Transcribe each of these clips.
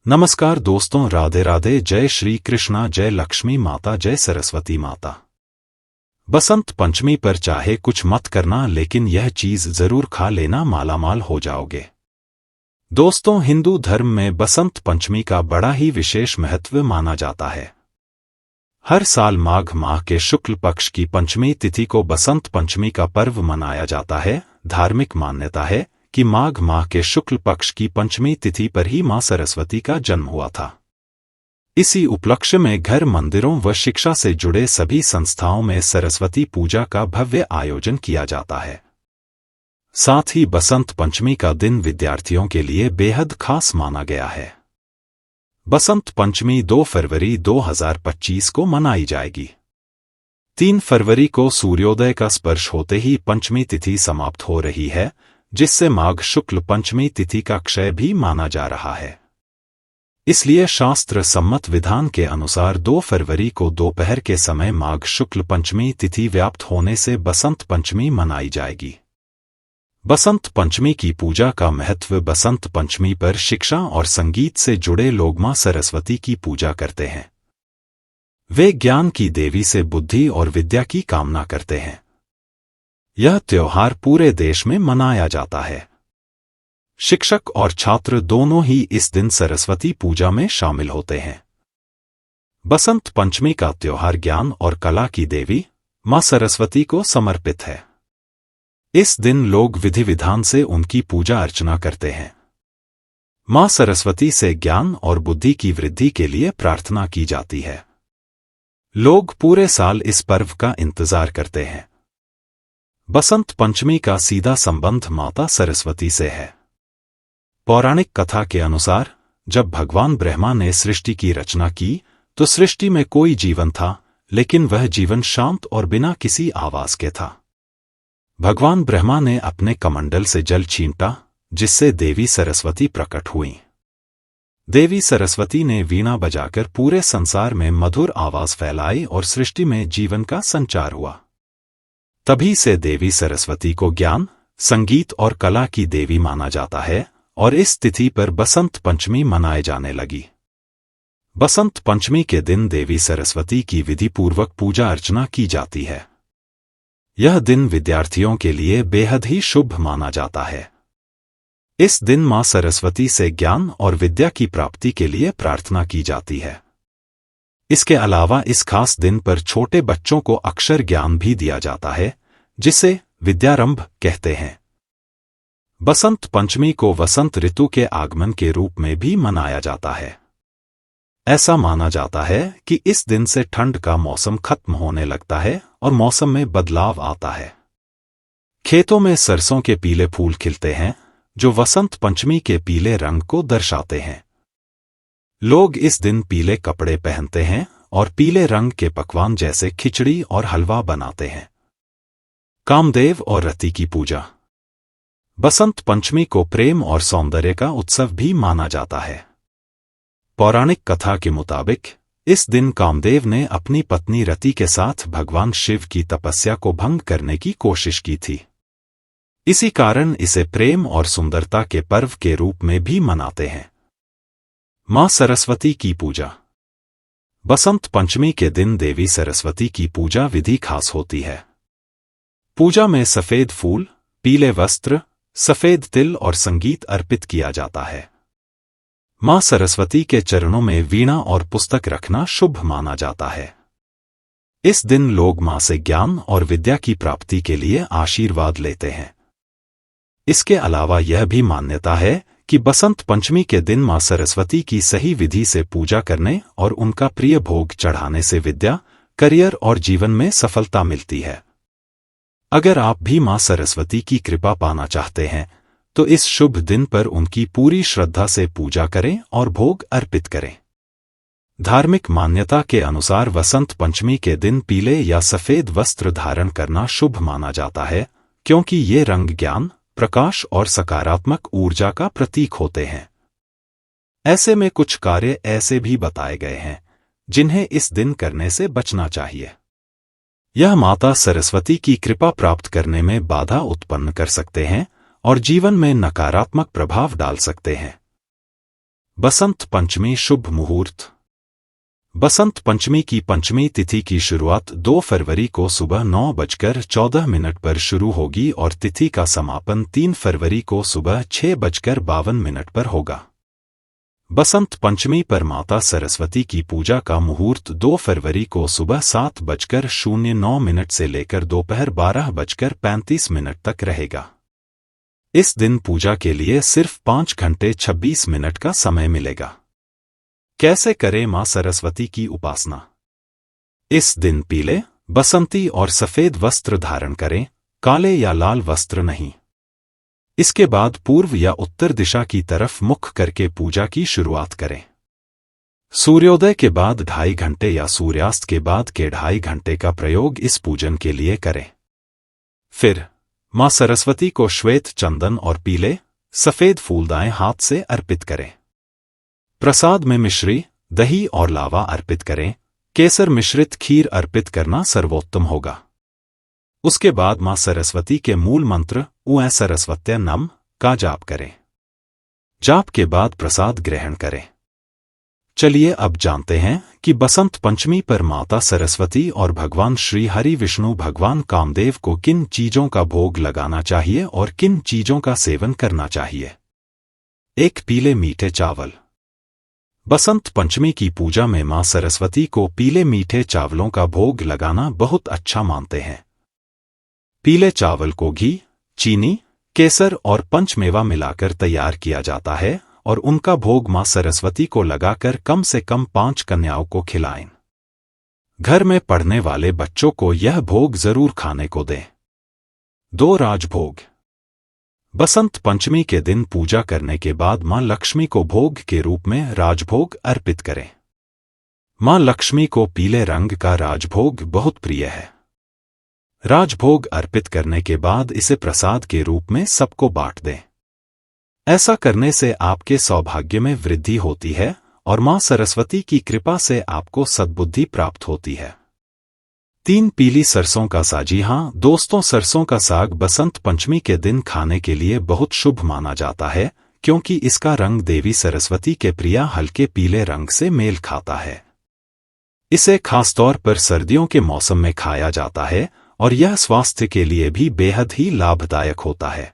नमस्कार दोस्तों, राधे राधे। जय श्री कृष्णा, जय लक्ष्मी माता, जय सरस्वती माता। बसंत पंचमी पर चाहे कुछ मत करना, लेकिन यह चीज जरूर खा लेना, मालामाल हो जाओगे। दोस्तों, हिंदू धर्म में बसंत पंचमी का बड़ा ही विशेष महत्व माना जाता है। हर साल माघ माह के शुक्ल पक्ष की पंचमी तिथि को बसंत पंचमी का पर्व मनाया जाता है। धार्मिक मान्यता है कि माघ माह के शुक्ल पक्ष की पंचमी तिथि पर ही मां सरस्वती का जन्म हुआ था। इसी उपलक्ष्य में घर, मंदिरों व शिक्षा से जुड़े सभी संस्थाओं में सरस्वती पूजा का भव्य आयोजन किया जाता है। साथ ही बसंत पंचमी का दिन विद्यार्थियों के लिए बेहद खास माना गया है। बसंत पंचमी 2 फरवरी 2025 को मनाई जाएगी। 3 फरवरी को सूर्योदय का स्पर्श होते ही पंचमी तिथि समाप्त हो रही है, जिससे माघ शुक्ल पंचमी तिथि का क्षय भी माना जा रहा है। इसलिए शास्त्र सम्मत विधान के अनुसार 2 फरवरी को दोपहर के समय माघ शुक्ल पंचमी तिथि व्याप्त होने से बसंत पंचमी मनाई जाएगी। बसंत पंचमी की पूजा का महत्व। बसंत पंचमी पर शिक्षा और संगीत से जुड़े लोग मां सरस्वती की पूजा करते हैं। वे ज्ञान की देवी से बुद्धि और विद्या की कामना करते हैं। यह त्योहार पूरे देश में मनाया जाता है। शिक्षक और छात्र दोनों ही इस दिन सरस्वती पूजा में शामिल होते हैं। बसंत पंचमी का त्योहार ज्ञान और कला की देवी मां सरस्वती को समर्पित है। इस दिन लोग विधि विधान से उनकी पूजा अर्चना करते हैं। मां सरस्वती से ज्ञान और बुद्धि की वृद्धि के लिए प्रार्थना की जाती है। लोग पूरे साल इस पर्व का इंतजार करते हैं। बसंत पंचमी का सीधा संबंध माता सरस्वती से है। पौराणिक कथा के अनुसार जब भगवान ब्रह्मा ने सृष्टि की रचना की तो सृष्टि में कोई जीवन था, लेकिन वह जीवन शांत और बिना किसी आवाज के था। भगवान ब्रह्मा ने अपने कमंडल से जल छींटा, जिससे देवी सरस्वती प्रकट हुईं। देवी सरस्वती ने वीणा बजाकर पूरे संसार में मधुर आवाज फैलाई और सृष्टि में जीवन का संचार हुआ। तभी से देवी सरस्वती को ज्ञान, संगीत और कला की देवी माना जाता है और इस तिथि पर बसंत पंचमी मनाए जाने लगी। बसंत पंचमी के दिन देवी सरस्वती की विधिपूर्वक पूजा अर्चना की जाती है। यह दिन विद्यार्थियों के लिए बेहद ही शुभ माना जाता है। इस दिन मां सरस्वती से ज्ञान और विद्या की प्राप्ति के लिए प्रार्थना की जाती है। इसके अलावा इस खास दिन पर छोटे बच्चों को अक्षर ज्ञान भी दिया जाता है, जिसे विद्यारंभ कहते हैं। बसंत पंचमी को वसंत ऋतु के आगमन के रूप में भी मनाया जाता है। ऐसा माना जाता है कि इस दिन से ठंड का मौसम खत्म होने लगता है और मौसम में बदलाव आता है। खेतों में सरसों के पीले फूल खिलते हैं, जो वसंत पंचमी के पीले रंग को दर्शाते हैं। लोग इस दिन पीले कपड़े पहनते हैं और पीले रंग के पकवान जैसे खिचड़ी और हलवा बनाते हैं। कामदेव और रति की पूजा। बसंत पंचमी को प्रेम और सौंदर्य का उत्सव भी माना जाता है। पौराणिक कथा के मुताबिक इस दिन कामदेव ने अपनी पत्नी रति के साथ भगवान शिव की तपस्या को भंग करने की कोशिश की थी। इसी कारण इसे प्रेम और सुंदरता के पर्व के रूप में भी मनाते हैं। मां सरस्वती की पूजा। बसंत पंचमी के दिन देवी सरस्वती की पूजा विधि खास होती है। पूजा में सफेद फूल, पीले वस्त्र, सफेद तिल और संगीत अर्पित किया जाता है। मां सरस्वती के चरणों में वीणा और पुस्तक रखना शुभ माना जाता है। इस दिन लोग मां से ज्ञान और विद्या की प्राप्ति के लिए आशीर्वाद लेते हैं। इसके अलावा यह भी मान्यता है कि बसंत पंचमी के दिन मां सरस्वती की सही विधि से पूजा करने और उनका प्रिय भोग चढ़ाने से विद्या, करियर और जीवन में सफलता मिलती है। अगर आप भी मां सरस्वती की कृपा पाना चाहते हैं तो इस शुभ दिन पर उनकी पूरी श्रद्धा से पूजा करें और भोग अर्पित करें। धार्मिक मान्यता के अनुसार वसंत पंचमी के दिन पीले या सफेद वस्त्र धारण करना शुभ माना जाता है, क्योंकि ये रंग ज्ञान, प्रकाश और सकारात्मक ऊर्जा का प्रतीक होते हैं। ऐसे में कुछ कार्य ऐसे भी बताए गए हैं जिन्हें इस दिन करने से बचना चाहिए। यह माता सरस्वती की कृपा प्राप्त करने में बाधा उत्पन्न कर सकते हैं और जीवन में नकारात्मक प्रभाव डाल सकते हैं। बसंत पंचमी शुभ मुहूर्त। बसंत पंचमी की पंचमी तिथि की शुरुआत 2 फरवरी को सुबह 9:14 पर शुरू होगी और तिथि का समापन 3 फरवरी को सुबह 6:52 पर होगा। बसंत पंचमी पर माता सरस्वती की पूजा का मुहूर्त 2 फरवरी को सुबह 7:09 से लेकर दोपहर 12:35 तक रहेगा। इस दिन पूजा के लिए सिर्फ 5 घंटे 26 मिनट का समय मिलेगा। कैसे करें मां सरस्वती की उपासना? इस दिन पीले, बसंती और सफेद वस्त्र धारण करें, काले या लाल वस्त्र नहीं। इसके बाद पूर्व या उत्तर दिशा की तरफ मुख करके पूजा की शुरुआत करें। सूर्योदय के बाद 2.5 घंटे या सूर्यास्त के बाद के 2.5 घंटे का प्रयोग इस पूजन के लिए करें। फिर मां सरस्वती को श्वेत चंदन और पीले, सफेद फूल दाएं हाथ से अर्पित करें। प्रसाद में मिश्री, दही और लावा अर्पित करें। केसर मिश्रित खीर अर्पित करना सर्वोत्तम होगा। उसके बाद मां सरस्वती के मूल मंत्र ऊ ऐ सरस्वत्य नम का जाप करें। जाप के बाद प्रसाद ग्रहण करें। चलिए अब जानते हैं कि बसंत पंचमी पर माता सरस्वती और भगवान श्री हरि विष्णु भगवान कामदेव को किन चीजों का भोग लगाना चाहिए और किन चीजों का सेवन करना चाहिए। 1. पीले मीठे चावल। बसंत पंचमी की पूजा में मां सरस्वती को पीले मीठे चावलों का भोग लगाना बहुत अच्छा मानते हैं। पीले चावल को घी, चीनी, केसर और पंचमेवा मिलाकर तैयार किया जाता है और उनका भोग मां सरस्वती को लगाकर कम से कम 5 कन्याओं को खिलाएं। घर में पढ़ने वाले बच्चों को यह भोग जरूर खाने को दें। 2. राजभोग। बसंत पंचमी के दिन पूजा करने के बाद मां लक्ष्मी को भोग के रूप में राजभोग अर्पित करें। मां लक्ष्मी को पीले रंग का राजभोग बहुत प्रिय है। राजभोग अर्पित करने के बाद इसे प्रसाद के रूप में सबको बांट दें। ऐसा करने से आपके सौभाग्य में वृद्धि होती है और मां सरस्वती की कृपा से आपको सद्बुद्धि प्राप्त होती है। 3. पीली सरसों का साग। जी हाँ दोस्तों, सरसों का साग बसंत पंचमी के दिन खाने के लिए बहुत शुभ माना जाता है क्योंकि इसका रंग देवी सरस्वती के प्रिय हल्के पीले रंग से मेल खाता है। इसे खासतौर पर सर्दियों के मौसम में खाया जाता है और यह स्वास्थ्य के लिए भी बेहद ही लाभदायक होता है।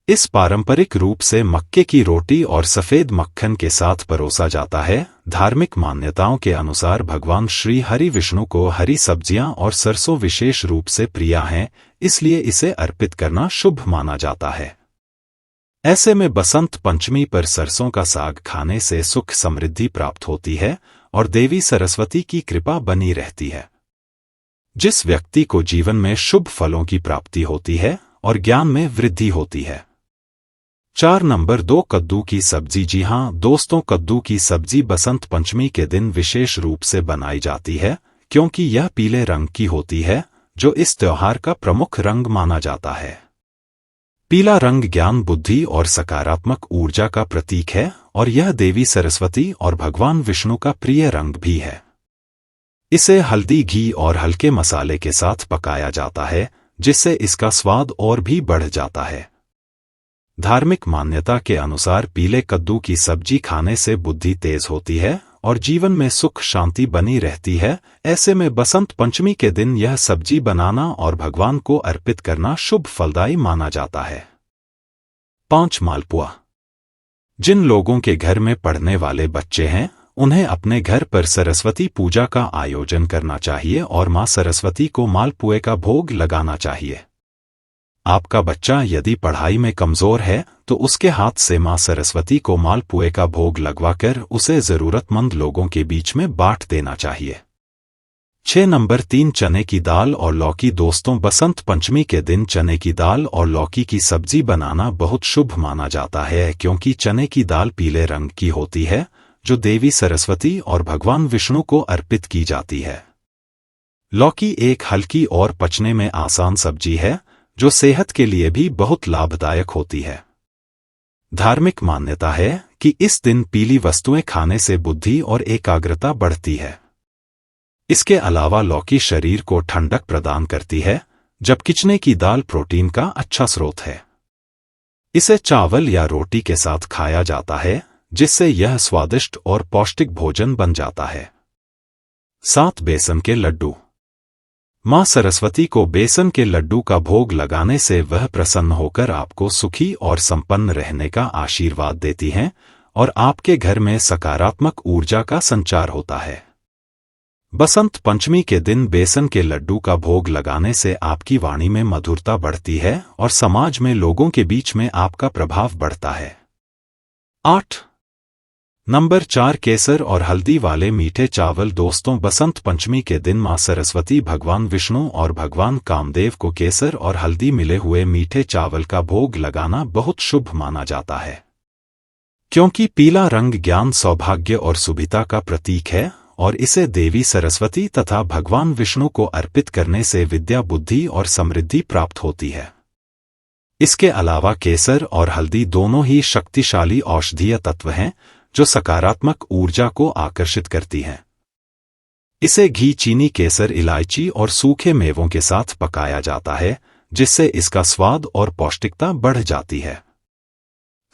इस पारंपरिक रूप से मक्के की रोटी और सफेद मक्खन के साथ परोसा जाता है। धार्मिक मान्यताओं के अनुसार भगवान श्री हरि विष्णु को हरी सब्जियां और सरसों विशेष रूप से प्रिय हैं, इसलिए इसे अर्पित करना शुभ माना जाता है। ऐसे में बसंत पंचमी पर सरसों का साग खाने से सुख समृद्धि प्राप्त होती है और देवी सरस्वती की कृपा बनी रहती है। जिस व्यक्ति को जीवन में शुभ फलों की प्राप्ति होती है और ज्ञान में वृद्धि होती है। 4. नंबर 2. कद्दू की सब्जी। जी हाँ दोस्तों, कद्दू की सब्जी बसंत पंचमी के दिन विशेष रूप से बनाई जाती है क्योंकि यह पीले रंग की होती है जो इस त्योहार का प्रमुख रंग माना जाता है। पीला रंग ज्ञान, बुद्धि और सकारात्मक ऊर्जा का प्रतीक है और यह देवी सरस्वती और भगवान विष्णु का प्रिय रंग भी है। इसे हल्दी, घी और हल्के मसाले के साथ पकाया जाता है जिससे इसका स्वाद और भी बढ़ जाता है। धार्मिक मान्यता के अनुसार पीले कद्दू की सब्जी खाने से बुद्धि तेज होती है और जीवन में सुख शांति बनी रहती है। ऐसे में बसंत पंचमी के दिन यह सब्जी बनाना और भगवान को अर्पित करना शुभ फलदायी माना जाता है। 5. मालपुआ। जिन लोगों के घर में पढ़ने वाले बच्चे हैं उन्हें अपने घर पर सरस्वती पूजा का आयोजन करना चाहिए और मां सरस्वती को मालपुए का भोग लगाना चाहिए। आपका बच्चा यदि पढ़ाई में कमजोर है तो उसके हाथ से मां सरस्वती को मालपुए का भोग लगवाकर उसे जरूरतमंद लोगों के बीच में बांट देना चाहिए। 6. नंबर 3. चने की दाल और लौकी। दोस्तों, बसंत पंचमी के दिन चने की दाल और लौकी की सब्जी बनाना बहुत शुभ माना जाता है क्योंकि चने की दाल पीले रंग की होती है जो देवी सरस्वती और भगवान विष्णु को अर्पित की जाती है। लौकी एक हल्की और पचने में आसान सब्जी है जो सेहत के लिए भी बहुत लाभदायक होती है। धार्मिक मान्यता है कि इस दिन पीली वस्तुएं खाने से बुद्धि और एकाग्रता बढ़ती है। इसके अलावा लौकी शरीर को ठंडक प्रदान करती है जबकि चने की दाल प्रोटीन का अच्छा स्रोत है। इसे चावल या रोटी के साथ खाया जाता है जिससे यह स्वादिष्ट और पौष्टिक भोजन बन जाता है। 7 बेसन के लड्डू। मां सरस्वती को बेसन के लड्डू का भोग लगाने से वह प्रसन्न होकर आपको सुखी और संपन्न रहने का आशीर्वाद देती हैं और आपके घर में सकारात्मक ऊर्जा का संचार होता है। बसंत पंचमी के दिन बेसन के लड्डू का भोग लगाने से आपकी वाणी में मधुरता बढ़ती है और समाज में लोगों के बीच में आपका प्रभाव बढ़ता है। 8 नंबर 4 केसर और हल्दी वाले मीठे चावल। दोस्तों, बसंत पंचमी के दिन मां सरस्वती, भगवान विष्णु और भगवान कामदेव को केसर और हल्दी मिले हुए मीठे चावल का भोग लगाना बहुत शुभ माना जाता है, क्योंकि पीला रंग ज्ञान, सौभाग्य और शुभता का प्रतीक है और इसे देवी सरस्वती तथा भगवान विष्णु को अर्पित करने से विद्या, बुद्धि और समृद्धि प्राप्त होती है। इसके अलावा केसर और हल्दी दोनों ही शक्तिशाली औषधीय तत्व हैं जो सकारात्मक ऊर्जा को आकर्षित करती हैं। इसे घी, चीनी, केसर, इलायची और सूखे मेवों के साथ पकाया जाता है, जिससे इसका स्वाद और पौष्टिकता बढ़ जाती है।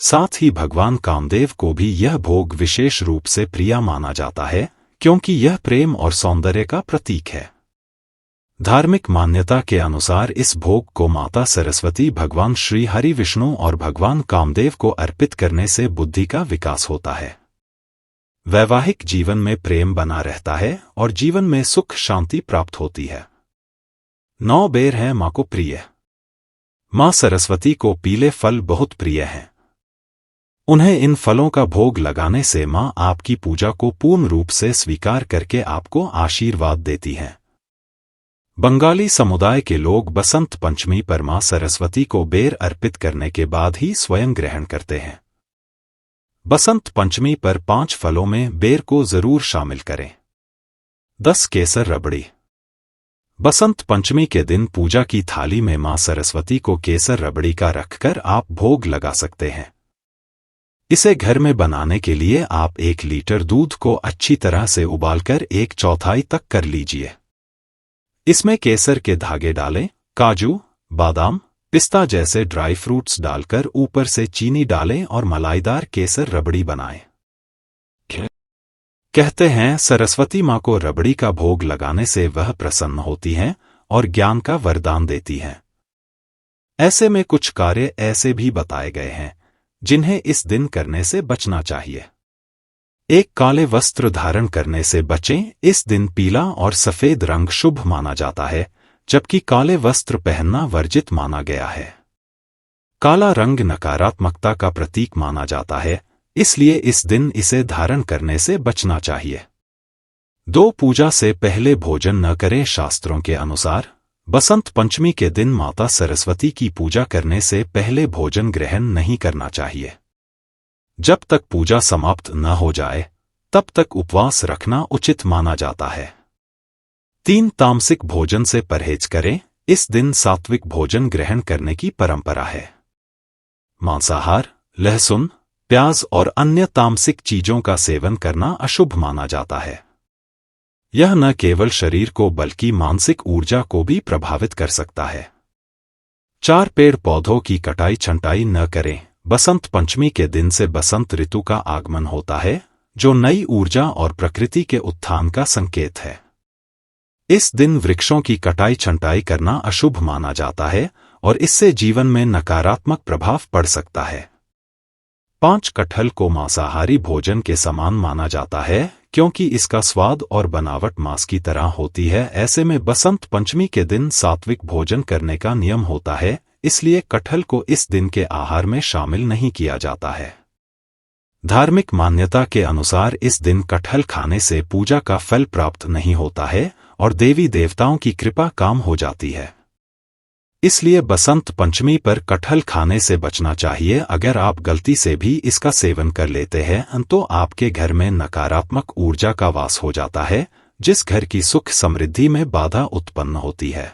साथ ही भगवान कामदेव को भी यह भोग विशेष रूप से प्रिय माना जाता है, क्योंकि यह प्रेम और सौंदर्य का प्रतीक है। धार्मिक मान्यता के अनुसार इस भोग को माता सरस्वती, भगवान श्री हरि विष्णु और भगवान कामदेव को अर्पित करने से बुद्धि का विकास होता है, वैवाहिक जीवन में प्रेम बना रहता है और जीवन में सुख शांति प्राप्त होती है। 9 बेर हैं मां को प्रिय। मां सरस्वती को पीले फल बहुत प्रिय हैं। उन्हें इन फलों का भोग लगाने से मां आपकी पूजा को पूर्ण रूप से स्वीकार करके आपको आशीर्वाद देती हैं। बंगाली समुदाय के लोग बसंत पंचमी पर मां सरस्वती को बेर अर्पित करने के बाद ही स्वयं ग्रहण करते हैं। बसंत पंचमी पर 5 फलों में बेर को जरूर शामिल करें। 10 केसर रबड़ी। बसंत पंचमी के दिन पूजा की थाली में मां सरस्वती को केसर रबड़ी का रखकर आप भोग लगा सकते हैं। इसे घर में बनाने के लिए आप 1 लीटर दूध को अच्छी तरह से उबालकर 1/4 तक कर लीजिए। इसमें केसर के धागे डालें, काजू, बादाम, पिस्ता जैसे ड्राई फ्रूट्स डालकर ऊपर से चीनी डालें और मलाईदार केसर रबड़ी बनाएं। कहते हैं सरस्वती मां को रबड़ी का भोग लगाने से वह प्रसन्न होती हैं और ज्ञान का वरदान देती हैं। ऐसे में कुछ कार्य ऐसे भी बताए गए हैं जिन्हें इस दिन करने से बचना चाहिए। 1 काले वस्त्र धारण करने से बचें। इस दिन पीला और सफेद रंग शुभ माना जाता है, जबकि काले वस्त्र पहनना वर्जित माना गया है। काला रंग नकारात्मकता का प्रतीक माना जाता है, इसलिए इस दिन इसे धारण करने से बचना चाहिए। 2 पूजा से पहले भोजन न करें। शास्त्रों के अनुसार बसंत पंचमी के दिन माता सरस्वती की पूजा करने से पहले भोजन ग्रहण नहीं करना चाहिए। जब तक पूजा समाप्त न हो जाए तब तक उपवास रखना उचित माना जाता है। 3 तामसिक भोजन से परहेज करें। इस दिन सात्विक भोजन ग्रहण करने की परंपरा है। मांसाहार, लहसुन, प्याज और अन्य तामसिक चीजों का सेवन करना अशुभ माना जाता है। यह न केवल शरीर को बल्कि मानसिक ऊर्जा को भी प्रभावित कर सकता है। 4 पेड़ पौधों की कटाई छंटाई न करें। बसंत पंचमी के दिन से बसंत ऋतु का आगमन होता है, जो नई ऊर्जा और प्रकृति के उत्थान का संकेत है। इस दिन वृक्षों की कटाई छंटाई करना अशुभ माना जाता है और इससे जीवन में नकारात्मक प्रभाव पड़ सकता है। 5 कटहल को मांसाहारी भोजन के समान माना जाता है, क्योंकि इसका स्वाद और बनावट मांस की तरह होती है। ऐसे में बसंत पंचमी के दिन सात्विक भोजन करने का नियम होता है, इसलिए कटहल को इस दिन के आहार में शामिल नहीं किया जाता है। धार्मिक मान्यता के अनुसार इस दिन कटहल खाने से पूजा का फल प्राप्त नहीं होता है और देवी देवताओं की कृपा काम हो जाती है। इसलिए बसंत पंचमी पर कटहल खाने से बचना चाहिए। अगर आप गलती से भी इसका सेवन कर लेते हैं तो आपके घर में नकारात्मक ऊर्जा का वास हो जाता है, जिस घर की सुख समृद्धि में बाधा उत्पन्न होती है।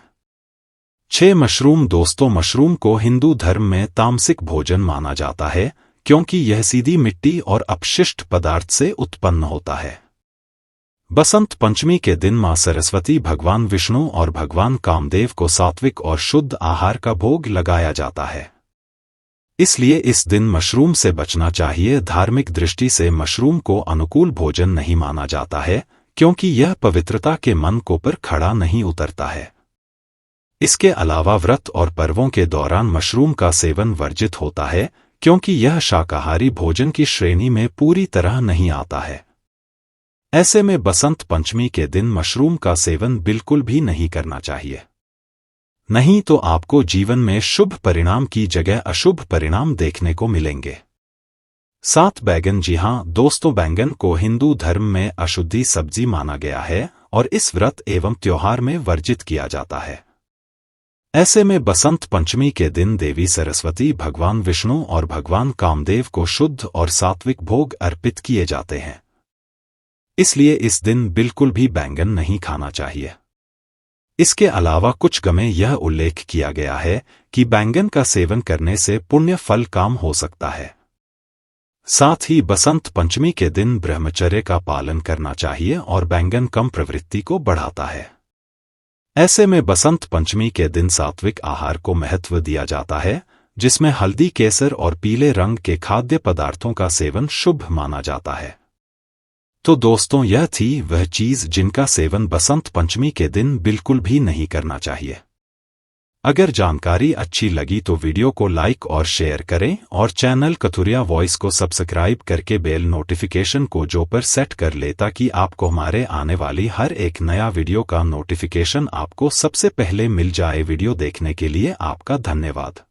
6 मशरूम। दोस्तों, मशरूम को हिंदू धर्म में तामसिक भोजन माना जाता है, क्योंकि यह सीधी मिट्टी और अपशिष्ट पदार्थ से उत्पन्न होता है। बसंत पंचमी के दिन मां सरस्वती, भगवान विष्णु और भगवान कामदेव को सात्विक और शुद्ध आहार का भोग लगाया जाता है। इसलिए इस दिन मशरूम से बचना चाहिए। धार्मिक दृष्टि से मशरूम को अनुकूल भोजन नहीं माना जाता है, क्योंकि यह पवित्रता के मन को पर खड़ा नहीं उतरता है। इसके अलावा व्रत और पर्वों के दौरान मशरूम का सेवन वर्जित होता है, क्योंकि यह शाकाहारी भोजन की श्रेणी में पूरी तरह नहीं आता है। ऐसे में बसंत पंचमी के दिन मशरूम का सेवन बिल्कुल भी नहीं करना चाहिए, नहीं तो आपको जीवन में शुभ परिणाम की जगह अशुभ परिणाम देखने को मिलेंगे। 7 बैंगन। जी हाँ दोस्तों, बैंगन को हिंदू धर्म में अशुद्धि सब्जी माना गया है और इस व्रत एवं त्योहार में वर्जित किया जाता है। ऐसे में बसंत पंचमी के दिन देवी सरस्वती, भगवान विष्णु और भगवान कामदेव को शुद्ध और सात्विक भोग अर्पित किए जाते हैं। इसलिए इस दिन बिल्कुल भी बैंगन नहीं खाना चाहिए। इसके अलावा कुछ में यह उल्लेख किया गया है कि बैंगन का सेवन करने से पुण्य फल काम हो सकता है। साथ ही बसंत पंचमी के दिन ब्रह्मचर्य का पालन करना चाहिए और बैंगन कम प्रवृत्ति को बढ़ाता है। ऐसे में बसंत पंचमी के दिन सात्विक आहार को महत्व दिया जाता है, जिसमें हल्दी, केसर और पीले रंग के खाद्य पदार्थों का सेवन शुभ माना जाता है। तो दोस्तों, यह थी वह चीज जिनका सेवन बसंत पंचमी के दिन बिल्कुल भी नहीं करना चाहिए। अगर जानकारी अच्छी लगी तो वीडियो को लाइक और शेयर करें और चैनल कथुरिया वॉइस को सब्सक्राइब करके बेल नोटिफिकेशन को जो पर सेट कर ले, ताकि आपको हमारे आने वाली हर एक नया वीडियो का नोटिफिकेशन आपको सबसे पहले मिल जाए। वीडियो देखने के लिए आपका धन्यवाद।